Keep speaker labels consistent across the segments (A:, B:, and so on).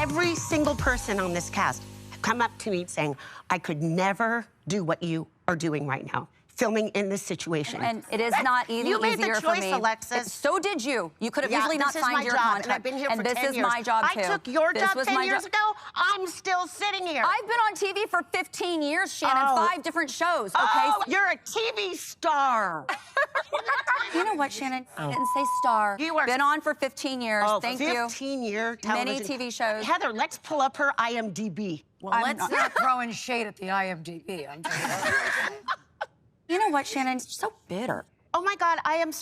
A: Every single person on this cast come up to me saying, I could never do what you are doing right now, filming in this situation.
B: And it is not easier
A: You made the choice,
B: for me.
A: Alexis.
B: So did you. You could have easily not signed your contract.
A: And I've been here for 10 years.
B: And this is my job, too.
A: I took your job 10 years ago. I'm still sitting here.
B: I've been on TV for 15 years, Shannon, 5 different shows, okay?
A: Oh, you're a TV star.
B: You know what, Shannon? I didn't say star.
A: You are...
B: Been on for 15 years. Thank you.
A: 15-year television.
B: Many TV shows.
A: Heather, let's pull up her IMDb.
C: Well, let's not throw in shade at the IMDb. I'm telling you.
B: You know what, Shannon? You're so bitter.
A: Oh my God, I am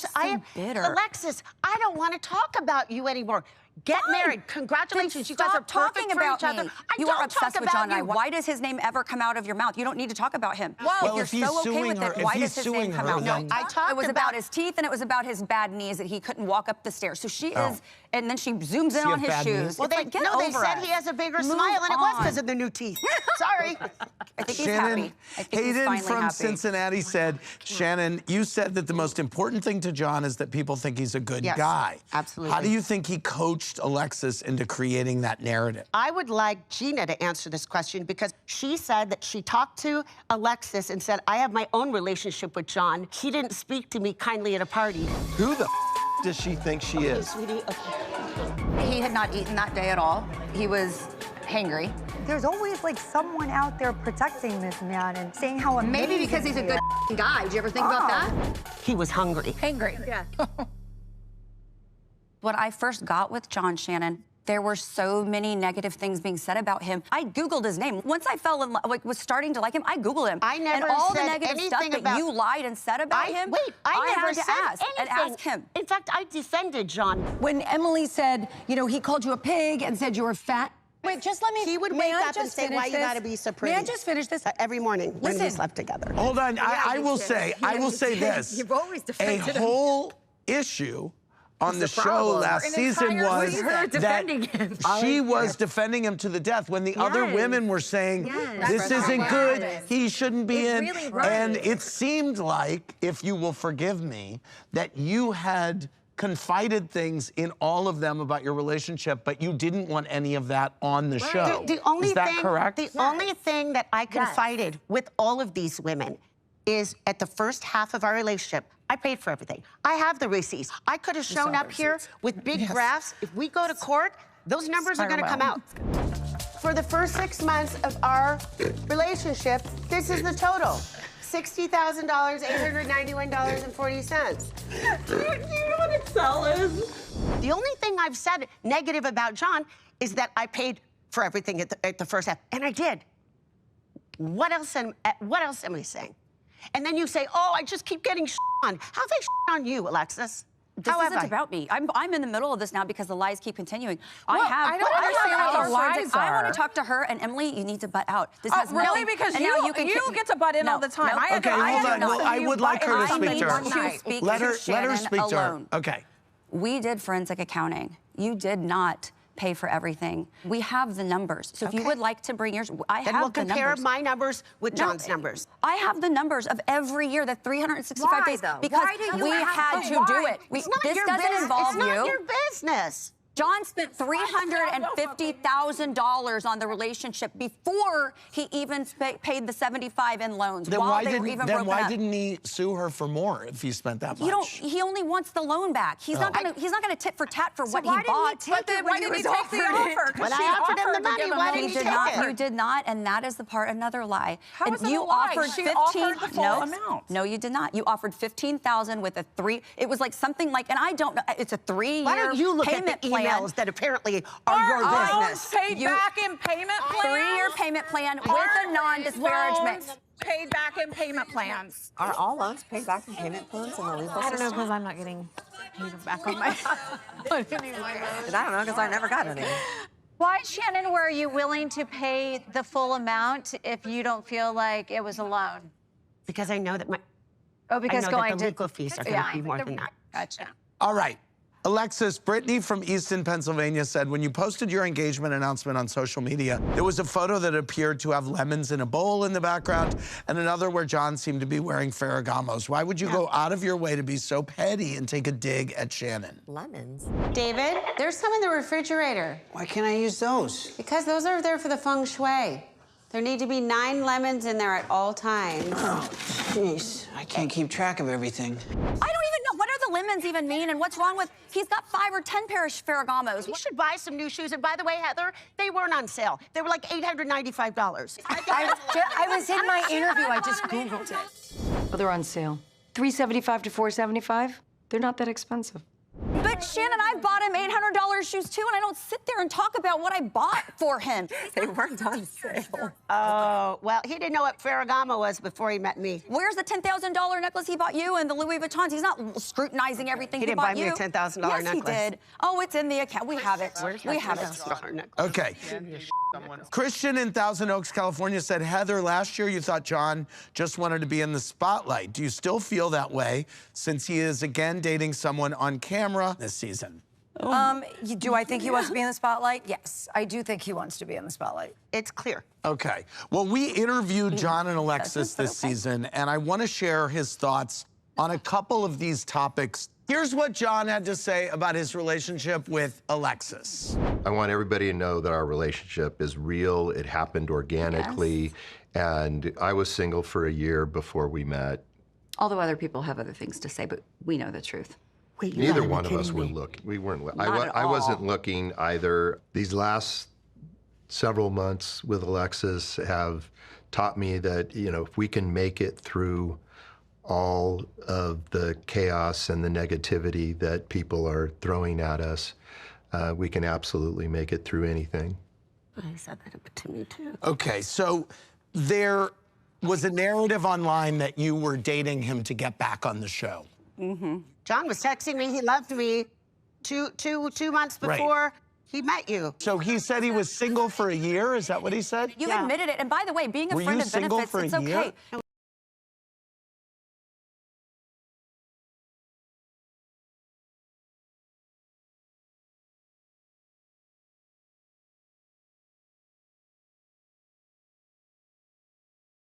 B: bitter.
A: Alexis, I don't want to talk about you anymore. Get married. Congratulations. You guys are perfect for each other.
B: You are obsessed with John and I. Why does his name ever come out of your mouth? You don't need to talk about him.
D: Well,
B: if you're so okay with it, why does his name come out?
A: No, I talked
B: It was about his teeth and it was about his bad knees that he couldn't walk up the stairs. So she is, and then she zooms in on his shoes.
A: Well, they said he has a bigger smile, and it was because of the new teeth. Sorry.
B: I think he's happy. I think he's finally
D: from
B: happy.
D: Cincinnati said, Shannon, you said that the most important thing to John is that people think he's a good guy.
A: Absolutely.
D: How do you think he coached Alexis into creating that narrative?
A: I would like Gina to answer this question because she said that she talked to Alexis and said, I have my own relationship with John. He didn't speak to me kindly at a party.
D: Who the does she think she is?
A: Sweetie, okay.
B: He had not eaten that day at all. He was hangry.
E: There's always like someone out there protecting this man and saying how amazing.
B: Maybe because he's a good guy. Did you ever think about that?
A: He was hungry.
C: Hangry.
B: Yeah. When I first got with John, Shannon, there were so many negative things being said about him. I Googled his name. Once I fell in love, was starting to like him, I Googled him.
A: I never
B: and all
A: said
B: the negative stuff
A: anything
B: that you lied and said about him,
A: I never
B: had to
A: said
B: ask
A: anything.
B: and ask him.
A: In fact, I defended John.
C: When Emily said, you know, he called you a pig and said you were fat. Wait, just let me.
A: He would wake up and say, why you gotta be so pretty?
C: May I just finish this?
A: Every morning when we slept together.
D: Hold on, I will say this.
C: You've always defended
D: a whole issue on the show last season was that she was defending him to the death when the other women were saying, this isn't good, he shouldn't be in.
C: Really right.
D: And it seemed like, if you will forgive me, that you had confided things in all of them about your relationship, but you didn't want any of that on the show.
A: The only
D: is that
A: thing,
D: correct?
A: The only thing that I confided with all of these women is at the first half of our relationship, I paid for everything. I have the receipts. I could have shown up here with big graphs. If we go to court, those numbers are going to come out. For the first 6 months of our relationship, this is the total. $60,000, $891.40. Do you know what Excel is? The only thing I've said negative about John is that I paid for everything at the first half, and I did. What else am I saying? And then you say, oh, I just keep getting on. How have I on you, Alexis?
B: This isn't about me. I'm in the middle of this now because the lies keep continuing.
C: Well, I don't understand what the lies are.
B: I want to talk to her, and Emily, you need to butt out. This has
F: really? Because you get to butt in all the time.
D: Okay, hold on. Well, I would like her to speak to her. Let her speak to her. Okay.
B: We did forensic accounting. You did not pay for everything. We have the numbers. So if you would like to bring yours, I have the numbers.
A: Then we'll compare my numbers with John's numbers.
B: I have the numbers of every year, the 365 days. Because we had to do it. This doesn't involve you.
A: It's not your business.
B: John spent $350,000 on the relationship before he even paid the $75,000 in loans.
D: Then
B: why
D: didn't he sue her for more if he spent that much?
B: He only wants the loan back. He's not gonna tit for tat for what he bought.
C: Why didn't he take the offer?
A: When I offered him the money, why didn't he take it?
B: You did not, and that is the part, another lie.
F: How is it
B: you
F: a lie?
B: offered
F: She
B: 15.
F: offered the full amount.
B: No, you did not. You offered $15,000 with a 3. It was like something like, and I don't know. It's a 3-year
A: Why don't you look at the emails that apparently are your business?
F: Paid back in payment plans?
B: 3-year payment plan with a non-disparagement.
F: Paid back in payment plans.
G: Are all loans paid back in payment plans in the legal system?
E: I don't know because I'm not getting paid back on my.
G: I don't know because I never got any.
E: Why, Shannon, were you willing to pay the full amount if you don't feel like it was a loan?
A: Because I know that
E: because
A: the legal fees are going to be more than that.
E: Gotcha.
D: All right. Alexis, Brittany from Easton, Pennsylvania said, when you posted your engagement announcement on social media, there was a photo that appeared to have lemons in a bowl in the background and another where John seemed to be wearing Ferragamos. Why would you go out of your way to be so petty and take a dig at Shannon?
G: Lemons.
A: David, there's some in the refrigerator.
H: Why can't I use those?
A: Because those are there for the feng shui. There need to be 9 lemons in there at all times.
H: Oh, jeez. I can't keep track of everything.
B: I don't even know. What do the lemons even mean? And what's wrong with, he's got 5 or 10 pair of Ferragamos.
A: You should buy some new shoes. And by the way, Heather, they weren't on sale. They were like $895.
C: I was in my interview. I just Googled it.
I: Oh, they're on sale. $375 to $475. They're not that expensive.
B: But Shannon, I bought him $800 shoes too, and I don't sit there and talk about what I bought for him.
G: They weren't on sale.
A: Oh, well, he didn't know what Ferragamo was before he met me.
B: Where's the $10,000 necklace he bought you and the Louis Vuittons? He's not scrutinizing everything
A: He didn't
B: bought
A: buy me
B: you.
A: a $10,000
B: yes,
A: necklace.
B: Yes, he did. Oh, it's in the account. We have it. We have it.
D: Okay. Christian in Thousand Oaks, California said, Heather, last year you thought John just wanted to be in the spotlight. Do you still feel that way since he is again dating someone on camera this season?
C: Do I think he wants to be in the spotlight? Yes, I do think he wants to be in the spotlight.
A: It's clear.
D: Okay. Well, we interviewed John and Alexis this season, and I want to share his thoughts on a couple of these topics. Here's what John had to say about his relationship with Alexis.
J: I want everybody to know that our relationship is real. It happened organically. And I was single for a year before we met.
B: Although other people have other things to say, but we know the truth.
A: Wait,
J: Neither one of us were looking. We weren't. I wasn't looking either. These last several months with Alexis have taught me that, you know, if we can make it through all of the chaos and the negativity that people are throwing at us, we can absolutely make it through anything.
A: He said that to me, too.
D: Okay, so there was a narrative online that you were dating him to get back on the show.
A: Mm-hmm. John was texting me. He loved me two months before he met you.
D: So he said he was single for a year? Is that what he said?
B: You admitted it. And by the way, being a
D: Were
B: friend
D: you
B: of
D: single
B: benefits,
D: for a
B: it's
D: year?
B: okay.